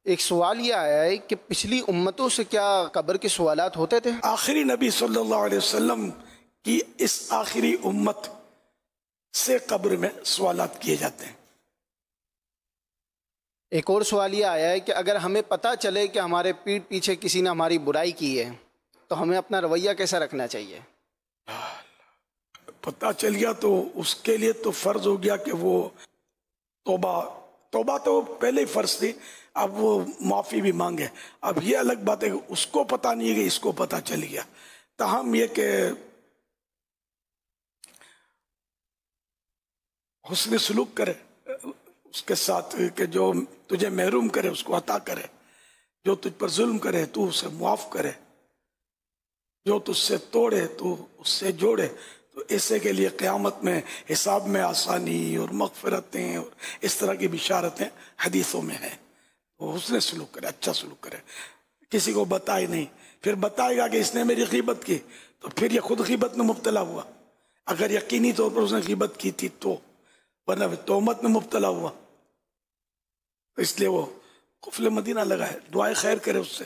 ایک سوال یہ آیا ہے کہ پچھلی امتوں سے کیا قبر کے سوالات ہوتے تھے؟ آخری نبی صلی اللہ علیہ وسلم کی اس آخری امت سے قبر میں سوالات کیے جاتے ہیں۔ ایک اور سوال یہ آیا ہے کہ اگر ہمیں پتہ چلے کہ ہمارے پیٹھ پیچھے کسی نے ہماری برائی کی ہے تو ہمیں اپنا رویہ کیسا رکھنا چاہیے؟ پتہ چل گیا تو اس کے لیے تو فرض ہو گیا کہ وہ توبہ تو پہلے ہی فرض تھی، اب وہ معافی بھی مانگے۔ اب یہ الگ بات ہے کہ اس کو پتہ نہیں ہے کہ اس کو پتہ چل گیا، تاہم یہ کہ حسن سلوک کرے اس کے ساتھ، کہ جو تجھے محروم کرے اس کو عطا کرے، جو تجھ پر ظلم کرے تو اسے معاف کرے، جو تجھ سے توڑے تو اس سے جوڑے۔ تو ایسے کے لیے قیامت میں حساب میں آسانی اور مغفرتیں اور اس طرح کی بشارتیں حدیثوں میں ہیں۔ وہ حسن سلوک کرے، اچھا سلوک کرے، کسی کو بتائے نہیں۔ پھر بتائے گا کہ اس نے میری غیبت کی تو پھر یہ خود غیبت میں مبتلا ہوا، اگر یقینی طور پر اس نے غیبت کی تھی تو، ورنہ تہمت میں مبتلا ہوا۔ اس لیے وہ قفل مدینہ لگائے، دعائے خیر کرے اس سے،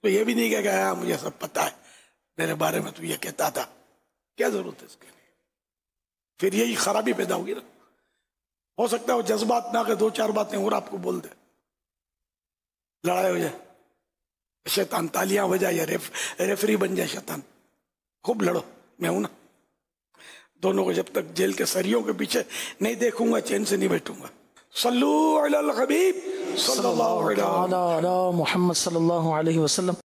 تو یہ بھی نہیں کہے گا ہاں مجھے سب پتہ ہے، میرے بارے میں تو یہ کہتا تھا، کیا ضرورت ہے اس کے لیے؟ پھر یہی خرابی پیدا ہوگی نا۔ ہو سکتا ہے وہ جذبات میں آ کے دو چار باتیں اور آپ کو بول دے، لڑائی ہو جائے، شیطان تالیاں بجائے یا ریفری بن جائے شیطان، خوب لڑو، میں ہوں نا۔ دونوں کو جب تک جیل کے سریوں کے پیچھے نہیں دیکھوں گا چین سے نہیں بیٹھوں گا۔ صلو علی الحبیب صلی اللہ علیہ علی محمد صلی اللہ علیہ وسلم۔